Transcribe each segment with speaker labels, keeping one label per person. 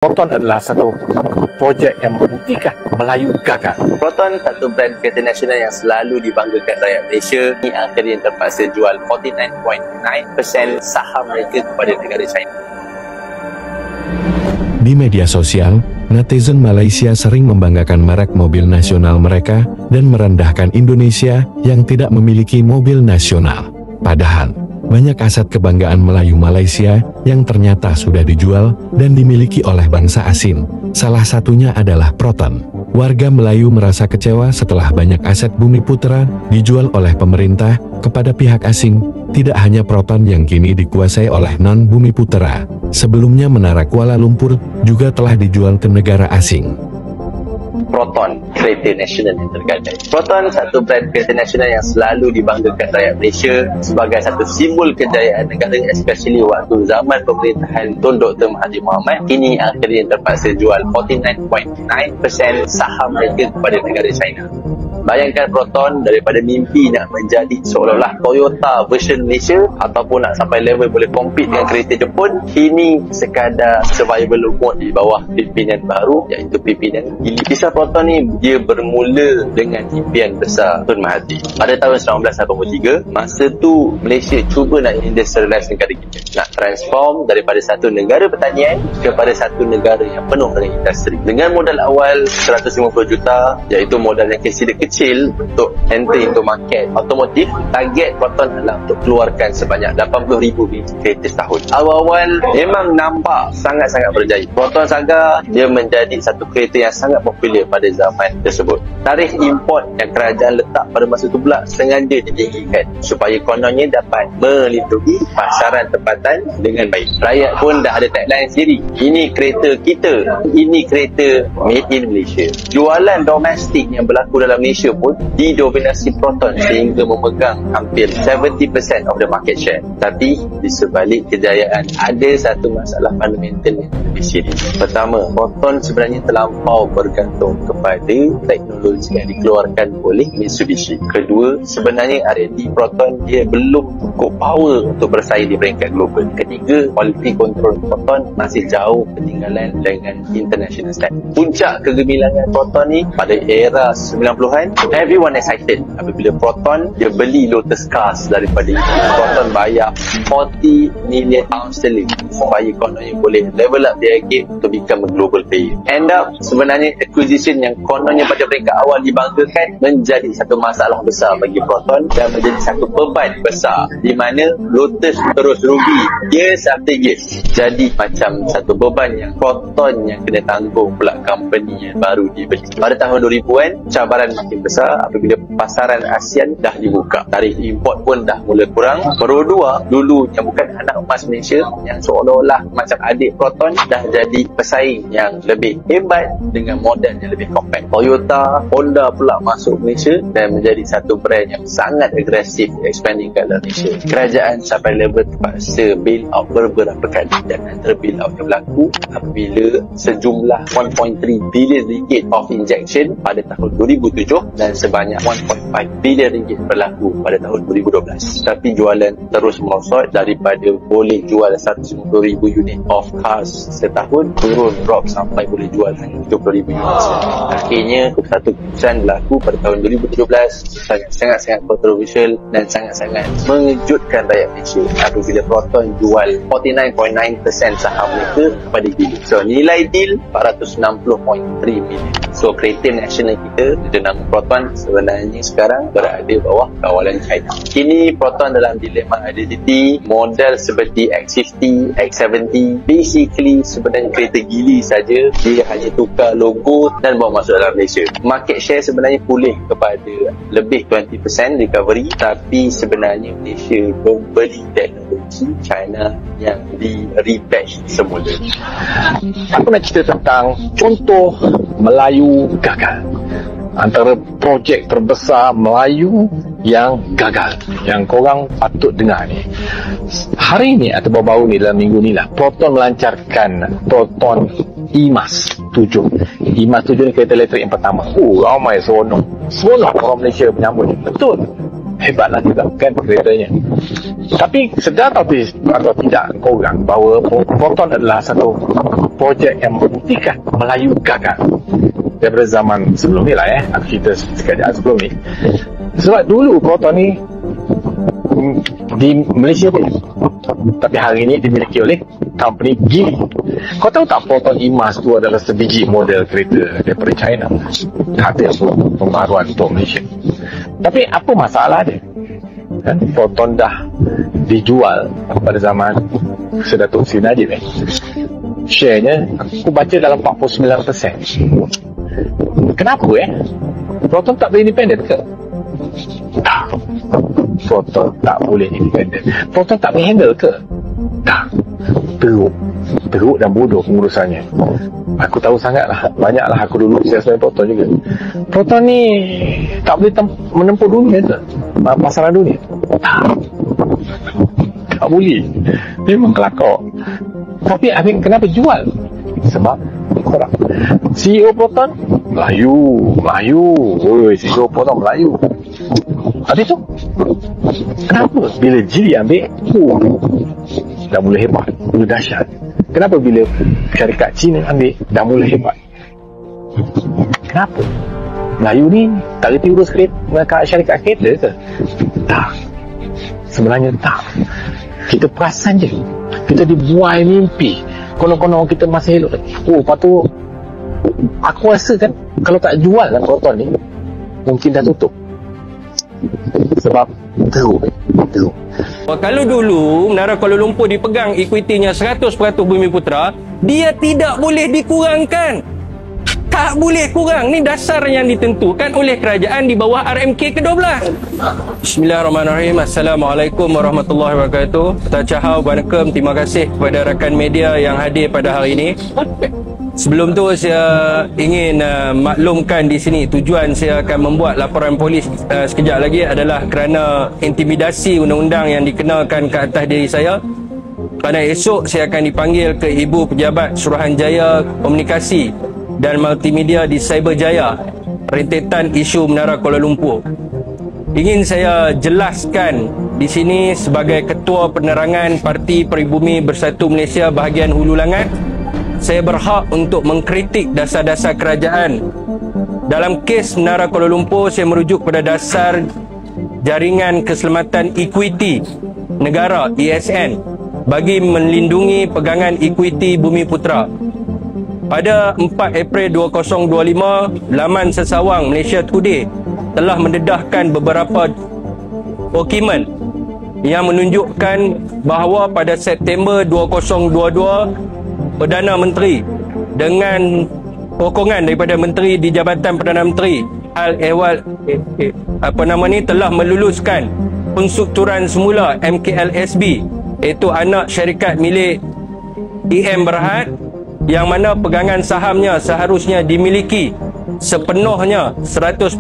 Speaker 1: Proton adalah satu projek yang membuktikan Melayu gagal.
Speaker 2: Proton, satu brand kereta nasional yang selalu dibanggakan rakyat Malaysia, ini akhirnya terpaksa jual 49.9% saham mereka kepada negara China.
Speaker 3: Di media sosial, netizen Malaysia sering membanggakan merek mobil nasional mereka dan merendahkan Indonesia yang tidak memiliki mobil nasional. Padahal, banyak aset kebanggaan Melayu Malaysia yang ternyata sudah dijual dan dimiliki oleh bangsa asing. Salah satunya adalah Proton. Warga Melayu merasa kecewa setelah banyak aset Bumi Putra dijual oleh pemerintah kepada pihak asing. Tidak hanya Proton yang kini dikuasai oleh non-Bumi Putra. Sebelumnya Menara Kuala Lumpur juga telah dijual ke negara asing.
Speaker 2: Proton, kereta nasional yang tergadai. Proton, satu brand kereta nasional yang selalu dibanggakan rakyat Malaysia sebagai satu simbol kejayaan negara, especially waktu zaman pemerintahan Tun Dr. Mahathir Mohamad. Kini akhirnya terpaksa jual 49.9% saham mereka kepada negara China. Bayangkan Proton daripada mimpi nak menjadi seolah-olah Toyota version Malaysia ataupun nak sampai level boleh compete dengan kereta Jepun, kini sekadar survival mode di bawah pimpinan baru iaitu pimpinan Gili. Kisah Proton ni dia bermula dengan impian besar Tun Mahathir. Pada tahun 1983, masa tu Malaysia cuba nak industrialize negara kita, nak transform daripada satu negara pertanian kepada satu negara yang penuh dengan industri. Dengan modal awal 150 juta iaitu modal yang kecil untuk enter into market otomotif, target Proton adalah untuk keluarkan sebanyak 80,000 kereta setahun. Awal-awal memang nampak sangat-sangat berjaya. Proton Saga dia menjadi satu kereta yang sangat popular pada zaman tersebut. Tarikh import yang kerajaan letak pada masa itu pula sengaja ditinggikan supaya kononnya dapat melindungi pasaran tempatan dengan baik. Rakyat pun dah ada tagline sendiri, ini kereta kita, ini kereta made in Malaysia. Jualan domestik yang berlaku dalam Malaysia pun didominasi Proton sehingga memegang hampir 70% of the market share. Tapi di sebalik kejayaan ada satu masalah fundamental yang lebih serius. Pertama, Proton sebenarnya terlampau bergantung kepada teknologi yang dikeluarkan oleh Mitsubishi. Kedua, sebenarnya R&D Proton dia belum cukup power untuk bersaing di peringkat global. Ketiga, quality control Proton masih jauh ketinggalan dengan international standard. Puncak kegemilangan Proton ni pada era 90-an, everyone excited apabila Proton dia beli Lotus Cars daripada Proton bayar 40 million pound sterling supaya kononnya boleh level up dia lagi to become a global player. End up sebenarnya acquisition yang kononnya pada peringkat awal dibanggakan menjadi satu masalah besar bagi Proton dan menjadi satu beban besar di mana Lotus terus rugi years after years. Jadi macam satu beban yang Proton yang kena tanggung pula company yang baru dibeli. Pada tahun 2000-an cabaran makin besar apabila pasaran ASEAN dah dibuka. Tarikh import pun dah mula kurang. Perodua dulu yang bukan anak emas Malaysia, yang seolah-olah macam adik Proton, dah jadi pesaing yang lebih hebat dengan model yang lebih compact. Toyota, Honda pula masuk Malaysia dan menjadi satu brand yang sangat agresif expanding ke dalam Malaysia. Kerajaan sampai level terpaksa bail out beberapa kali dan antara bail out yang berlaku apabila sejumlah 1.3 bilion ringgit of injection pada tahun 2007 dan sebanyak 1.5 bilion ringgit berlaku pada tahun 2012. Tapi jualan terus merosot daripada boleh jual 150,000 unit of cars setahun turun drop sampai boleh jual hanya 70,000 unit. Akhirnya satu keputusan berlaku pada tahun 2017 sangat-sangat kontroversial dan sangat-sangat mengejutkan rakyat Malaysia apabila Proton jual 49.9% saham mereka kepada Gili. So nilai deal 460.3 million. So kereta nasional kita dengan nama Proton sebenarnya sekarang berada bawah kawalan China. Kini Proton dalam dilema identity, model seperti X50, X70 basically sebenarnya kereta Gili saja, dia hanya tukar logo dan bawa masuk dalam Malaysia. Market share sebenarnya pulih kepada lebih 20% recovery, tapi sebenarnya Malaysia membeli teknologi China yang di rebatch semula.
Speaker 1: Aku nak cerita tentang contoh Melayu gagal. Antara projek terbesar Melayu yang gagal, yang korang patut dengar ni. Hari ni atau baru-baru ni, dalam minggu ni lah, Proton melancarkan Proton IMAS 7. IMAS 7 ni kereta elektrik yang pertama. Ramai seronok orang Malaysia menyambut. Betul, hebatlah juga kan keretanya. Tapi sedar atau tidak korang bahawa Proton adalah satu projek yang membuktikan Melayu gagal daripada zaman sebelum ni lah aku cerita sekejap sebelum ni. Sebab dulu Proton ni di Malaysia pun, tapi hari ini dimiliki oleh company Geely. Kau tahu tak Proton Imas tu adalah sebiji model kereta daripada China, hasil pembaruan untuk Malaysia. Tapi apa masalah dia? Kan Proton dah dijual pada zaman Datuk Seri Najib share-nya aku baca dalam 49%. Kenapa Proton tak boleh independen ke? Tak. Proton tak boleh independen. Proton tak boleh handle ke? Tak. Teruk dan bodoh pengurusannya. Aku tahu sangatlah, banyaklah aku dulu saya Proton juga. Proton ni tak boleh menempuh dunia ke? Pasaran dunia? Tak boleh. Memang kelakar. Tapi kenapa jual? Sebab korang. CEO Proton Melayu. Oi, CEO Proton Melayu. Habis tu kenapa bila Geely ambil dah mula hebat, mula dahsyat? Kenapa bila syarikat Cina ambil dah mula hebat? Kenapa? Melayu ni tak reti urus syarikat kereta ke? Tak. Sebenarnya tak. Kita perasan je. Kita dibuai mimpi. Konon-konon kita masih elok. Lepas tu aku rasa kan kalau tak jual lah Proton ni mungkin dah tutup. Sebab teruk.
Speaker 4: Kalau dulu Menara Kuala Lumpur dipegang equity-nya 100% Bumiputera, dia tidak boleh dikurangkan. Tak boleh kurang. Ni dasar yang ditentukan oleh kerajaan di bawah RMK ke-12. Bismillahirrahmanirrahim. Assalamualaikum warahmatullahi wabarakatuh. Tachahau, Wanakem. Terima kasih kepada rakan media yang hadir pada hari ini. Sebelum tu saya ingin maklumkan di sini tujuan saya akan membuat laporan polis sekejap lagi adalah kerana intimidasi undang-undang yang dikenakan ke atas diri saya. Pada esok saya akan dipanggil ke Ibu Pejabat Suruhanjaya Komunikasi dan Multimedia di Cyberjaya, rentetan isu Menara Kuala Lumpur. Ingin saya jelaskan di sini sebagai Ketua Penerangan Parti Peribumi Bersatu Malaysia bahagian Hulu Langat, saya berhak untuk mengkritik dasar-dasar kerajaan. Dalam kes Menara Kuala Lumpur, saya merujuk pada dasar Jaringan Keselamatan Equity Negara ESN bagi melindungi pegangan equity Bumiputera. Pada 4 April 2025, laman Sesawang Malaysia Today telah mendedahkan beberapa dokumen yang menunjukkan bahawa pada September 2022, Perdana Menteri dengan sokongan daripada Menteri di Jabatan Perdana Menteri Al-Ehwal telah meluluskan penstrukturan semula MKLSB, iaitu anak syarikat milik EM Berhad, yang mana pegangan sahamnya seharusnya dimiliki sepenuhnya 100%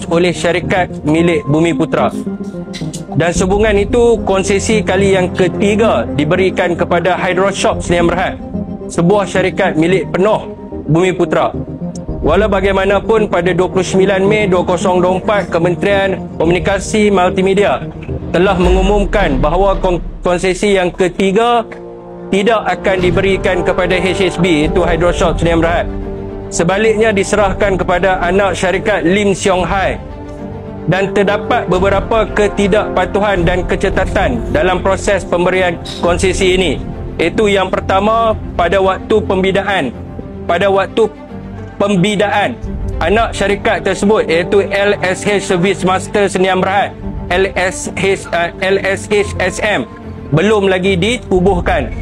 Speaker 4: oleh syarikat milik Bumiputera. Dan sehubungan itu, konsesi kali yang ketiga diberikan kepada Hydroshop Sdn Bhd, sebuah syarikat milik penuh Bumiputera. Walau bagaimanapun, pada 29 Mei 2024, Kementerian Komunikasi Multimedia telah mengumumkan bahawa konsesi yang ketiga tidak akan diberikan kepada HSB, iaitu Hydroshop Sdn Bhd. Sebaliknya diserahkan kepada anak syarikat Lim Siong Hai. Dan terdapat beberapa ketidakpatuhan dan kecacatan dalam proses pemberian konsesi ini. Iaitu yang pertama, pada waktu pembidaan anak syarikat tersebut, iaitu LSH Service Master Sdn Bhd, LSHSM, belum lagi ditubuhkan.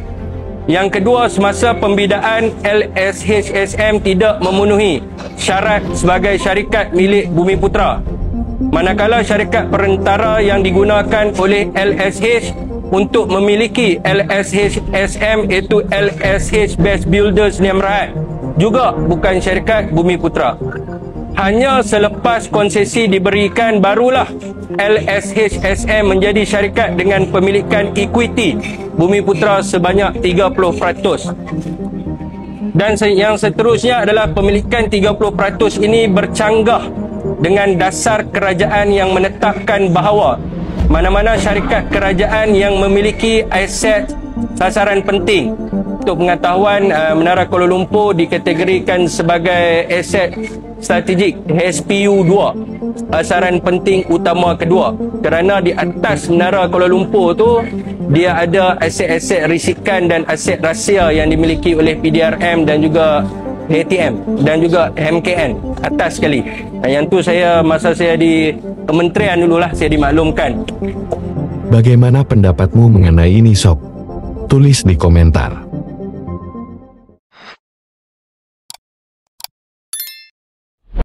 Speaker 4: Yang kedua, semasa pembidaan, LSHSM tidak memenuhi syarat sebagai syarikat milik Bumiputera. Manakala syarikat perantara yang digunakan oleh LSH untuk memiliki LSHSM, iaitu LSH Best Builders Sdn Bhd, juga bukan syarikat Bumiputera. Hanya selepas konsesi diberikan, barulah LSHSM menjadi syarikat dengan pemilikan equity Bumiputera sebanyak 30%. Dan yang seterusnya adalah pemilikan 30% ini bercanggah dengan dasar kerajaan yang menetapkan bahawa mana-mana syarikat kerajaan yang memiliki aset sasaran penting. Untuk pengetahuan, Menara Kuala Lumpur dikategorikan sebagai aset strategik SPU 2, sasaran penting utama kedua, kerana di atas Menara Kuala Lumpur tu dia ada aset-aset risikan dan aset rahsia yang dimiliki oleh PDRM dan juga ATM dan juga MKN atas sekali. Yang tu saya masa saya di kementerian dululah saya dimaklumkan.
Speaker 3: Bagaimana pendapatmu mengenai ini, Sob? Tulis di komentar.